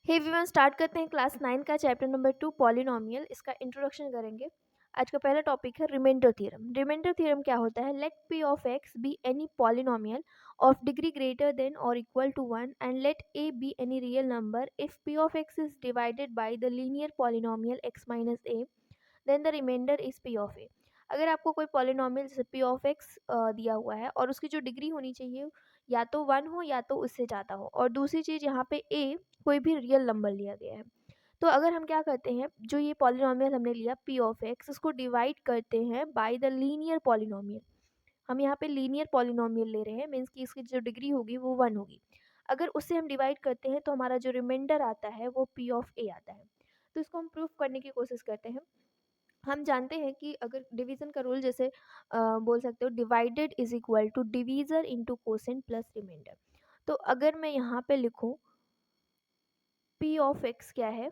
Hey everyone, start करते हैं class 9 का चैप्टर नंबर 2 पॉलिनोमियल। इसका इंट्रोडक्शन करेंगे। आज का पहला टॉपिक है रिमाइंडर थ्योरम। रिमाइंडर थ्योरम क्या होता है? Let p of x be any polynomial of degree greater than और equal to 1 and let a be any real number if p of x is divided by the linear polynomial x minus a then the remainder is p of a। अगर आपको कोई polynomial जैसे p of x दिया हुआ है और उसकी जो डिग्री होनी चाहिए या तो 1 हो या तो उससे ज़्यादा हो, और दूसरी चीज़ यहाँ पे a कोई भी रियल नंबर लिया गया है, तो अगर हम क्या करते हैं, जो ये पॉलिनोमियल हमने लिया p ऑफ x, उसको डिवाइड करते हैं बाय द लीनियर पॉलिनोमियल। हम यहाँ पे लीनियर पॉलिनोमियल ले रहे हैं, मीन्स कि इसकी जो डिग्री होगी वो 1 होगी। अगर उससे हम डिवाइड करते हैं तो हमारा जो रिमाइंडर आता है वो p ऑफ a आता है। तो इसको हम प्रूफ करने की कोशिश करते हैं। हम जानते हैं कि अगर डिवीज़न का रूल जैसे बोल सकते हो, divided is equal to divisor into quotient plus remainder. तो अगर मैं यहाँ पे लिखूँ p ऑफ x क्या है,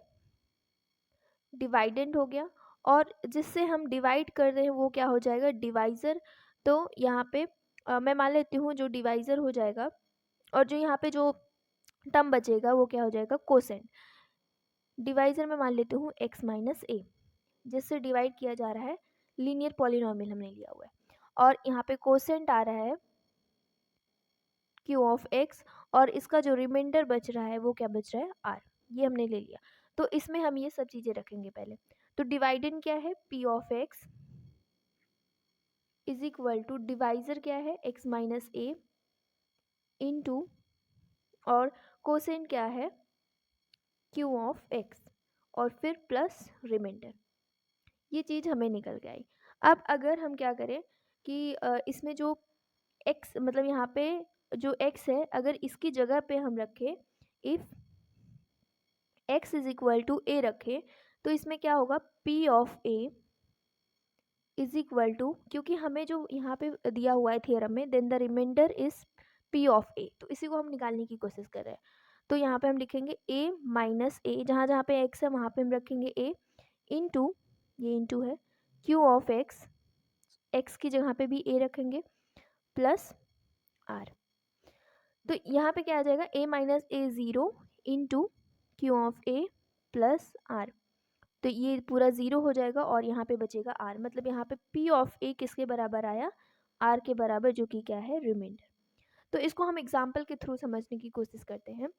डिवाइडेंड हो गया, और जिससे हम डिवाइड कर रहे हैं वो क्या हो जाएगा, डिवाइज़र। तो यहाँ पे मैं मान लेती हूँ जो डिवाइज़र हो जाएगा, और जो यहाँ पे जो टर्म बचेगा वो क्या हो जाएगा, कोसेंट। डिवाइज़र में मान लेती हूँ x माइनस ए, जिससे डिवाइड किया जा रहा है, लीनियर पॉलिनोमियल हमने लिया हुआ है, और यहाँ पे कोसेंट आ रहा है q ऑफ x, और इसका जो रिमाइंडर बच रहा है वो क्या बच रहा है, r। ये हमने ले लिया। तो इसमें हम ये सब चीज़ें रखेंगे पहले। तो डिवाइडेंड क्या है, p of x is equal to divisor क्या है, x माइनस ए इंटू, और कोसेंट क्या है, q ऑफ x, और फिर प्लस रिमाइंडर। ये चीज़ हमें निकल के आई। अब अगर हम क्या करें कि इसमें जो x, मतलब यहाँ पे जो x है, अगर इसकी जगह पे हम रखें, if x is equal to a रखें, तो इसमें क्या होगा, p of a is equal to, क्योंकि हमें जो यहाँ पे दिया हुआ है थियरम में, then the remainder is p of a, तो इसी को हम निकालने की कोशिश कर रहे हैं। तो यहाँ पे हम लिखेंगे a माइनस a, जहाँ जहाँ पे x है वहाँ पे हम रखेंगे a इंटू, ये इंटू है, q ऑफ x की जगह पे भी a रखेंगे, प्लस r। तो यहाँ पे क्या आ जाएगा, a minus A zero into Q of a plus r। तो ये पूरा ज़ीरो हो जाएगा और यहाँ पे बचेगा r, मतलब यहाँ पे p ऑफ a किसके बराबर आया, r के बराबर, जो कि क्या है, रिमाइंडर। तो इसको हम एग्जाम्पल के थ्रू समझने की कोशिश करते हैं।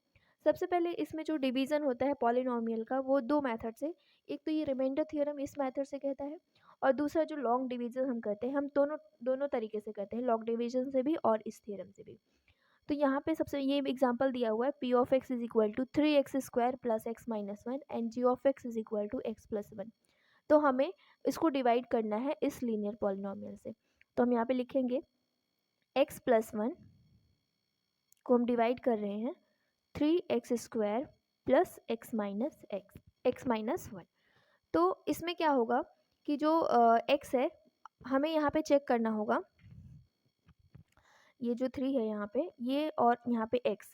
सबसे पहले इसमें जो डिवीज़न होता है पॉलिनोमियल का, वो दो मेथड से, एक तो ये रिमाइंडर थ्योरम इस मेथड से कहता है, और दूसरा जो लॉन्ग डिवीज़न हम करते हैं, हम दोनों दोनों तरीके से करते हैं, लॉन्ग डिवीज़न से भी और इस थ्योरम से भी। तो यहाँ पे सबसे ये एग्जांपल दिया हुआ है, p of x is equal to 3x square plus x minus one and g of x is equal to x plus one. तो हमें इसको डिवाइड करना है इस लीनियर पॉलिनोमियल से। तो हम यहाँ पे लिखेंगे x प्लस वन को हम डिवाइड कर रहे हैं 3x square plus x minus one. तो इसमें क्या होगा कि जो x है, हमें यहाँ पे चेक करना होगा, ये जो 3 है यहाँ पे, ये और यहाँ पे x,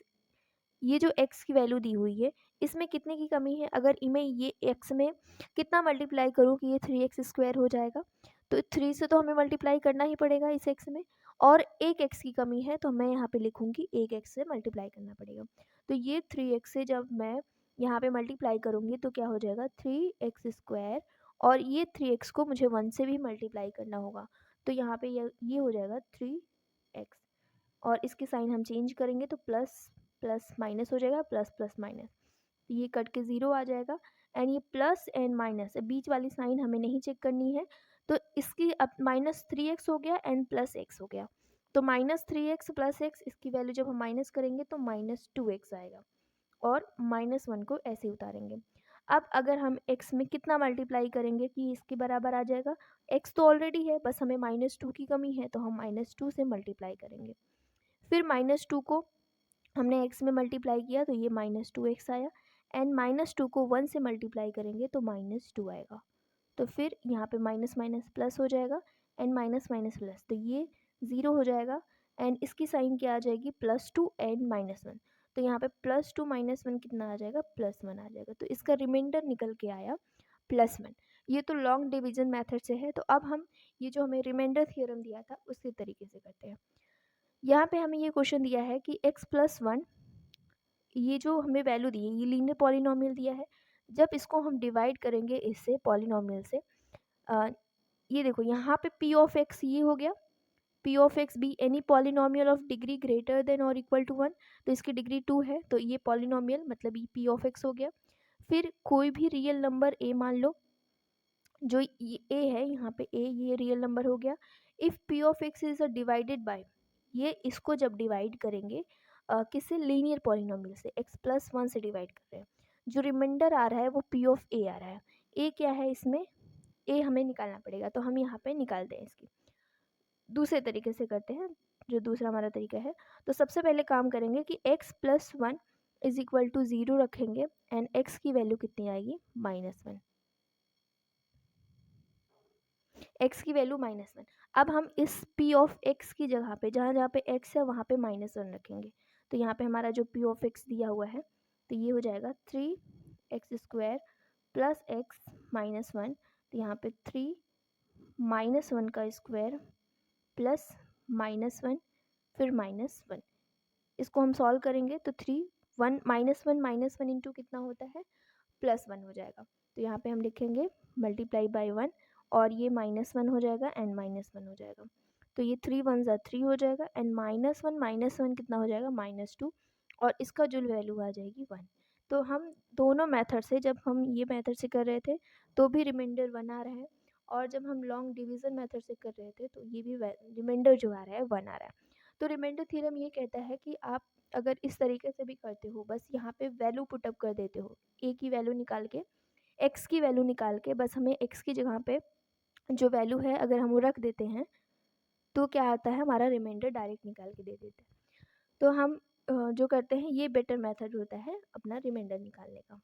ये जो x की वैल्यू दी हुई है, इसमें कितने की कमी है, अगर मैं ये x में कितना मल्टीप्लाई करूँ कि ये 3x स्क्वायर हो जाएगा, तो 3 से तो हमें मल्टीप्लाई करना ही पड़ेगा इस x में, और एक x की कमी है तो मैं यहाँ पे लिखूँगी एक x से मल्टीप्लाई करना पड़ेगा। तो ये 3x से जब मैं यहाँ पे मल्टीप्लाई करूँगी तो क्या हो जाएगा, 3x स्क्वायर, और ये 3x को मुझे 1 से भी मल्टीप्लाई करना होगा, तो यहाँ पे ये हो जाएगा 3x, और इसके साइन हम चेंज करेंगे तो प्लस प्लस माइनस हो जाएगा, प्लस प्लस माइनस, तो ये कट के ज़ीरो आ जाएगा। एंड ये प्लस एंड माइनस, बीच वाली साइन हमें नहीं चेक करनी है, तो इसकी अब माइनस 3x हो गया एंड प्लस x हो गया, तो माइनस 3x प्लस x, इसकी वैल्यू जब हम माइनस करेंगे तो माइनस 2x आएगा, और माइनस वन को ऐसे उतारेंगे। अब अगर हम x में कितना मल्टीप्लाई करेंगे कि इसके बराबर आ जाएगा, x तो ऑलरेडी है, बस हमें माइनस टू की कमी है, तो हम माइनस टू से मल्टीप्लाई करेंगे। फिर माइनस टू को हमने x में मल्टीप्लाई किया तो ये माइनस टू एक्स आया, एंड माइनस टू को 1 से मल्टीप्लाई करेंगे तो माइनस टू आएगा। तो फिर यहाँ पे माइनस माइनस प्लस हो जाएगा, एंड माइनस माइनस प्लस, तो ये ज़ीरो हो जाएगा, एंड इसकी साइन क्या आ जाएगी, plus two and minus one. तो यहाँ पे प्लस टू माइनस वन कितना आ जाएगा, प्लस वन आ जाएगा, तो इसका रिमाइंडर निकल के आया प्लस वन। ये तो लॉन्ग डिवीजन मेथड से है। तो अब हम ये जो हमें रिमाइंडर थ्योरम दिया था उसी तरीके से करते हैं। यहाँ पे हमें ये क्वेश्चन दिया है कि x प्लस वन ये जो हमें वैल्यू दी है ये लीनियर पॉलिनोमियल दिया है, जब इसको हम डिवाइड करेंगे इससे पॉलिनोमियल से, ये देखो यहाँ पे p ऑफ x ये हो गया, p of x be any polynomial of degree greater than और इक्वल टू 1, तो इसकी डिग्री 2 है तो ये पॉलिनोमियल मतलब ये p ऑफ x हो गया। फिर कोई भी रियल नंबर a मान लो, जो ये a है यहाँ पे a ये रियल नंबर हो गया। If p of x is a divided by, ये इसको जब डिवाइड करेंगे किससे, लीनियर पॉलिनोमियल से, x प्लस 1 से डिवाइड कर रहे हैं, जो रिमाइंडर आ रहा है वो p ऑफ a आ रहा है। a क्या है इसमें, a हमें निकालना पड़ेगा, तो हम यहाँ पे निकालते हैं इसकी। दूसरे तरीके से करते हैं, जो दूसरा हमारा तरीका है, तो सबसे पहले काम करेंगे कि x plus 1 is equal to 0 रखेंगे एंड x की वैल्यू कितनी आएगी, -1, x की वैल्यू -1। अब हम इस p ऑफ x की जगह पे, जहाँ जहाँ पे x है वहाँ पे -1 रखेंगे, तो यहाँ पे हमारा जो p ऑफ x दिया हुआ है तो ये हो जाएगा 3x² प्लस x -1, तो यहाँ पे 3 -1 का स्क्वायर प्लस -1 फिर -1, इसको हम सॉल्व करेंगे तो 1 इंटू कितना होता है, +1 हो जाएगा, तो यहाँ पे हम लिखेंगे मल्टीप्लाई बाय 1 और ये -1 हो जाएगा एंड -1 हो जाएगा, तो ये 3 1 ज़ा 3 हो जाएगा एंड -1 कितना हो जाएगा, -2, और इसका जो वैल्यू आ जाएगी 1। तो हम दोनों मेथड से, जब हम ये मेथड से कर रहे थे तो भी रिमाइंडर 1 आ रहा है, और जब हम लॉन्ग डिवीज़न मेथड से कर रहे थे तो ये भी रिमाइंडर जो आ रहा है 1 आ रहा है। तो रिमाइंडर थ्योरम ये कहता है कि आप अगर इस तरीके से भी करते हो, बस यहाँ पे वैल्यू पुटअप कर देते हो, a की वैल्यू निकाल के, x की वैल्यू निकाल के, बस हमें x की जगह पे जो वैल्यू है अगर हम वो रख देते हैं तो क्या आता है, हमारा रिमाइंडर डायरेक्ट निकाल के दे देते हैं। तो हम जो करते हैं ये बेटर मेथड होता है अपना रिमाइंडर निकालने का।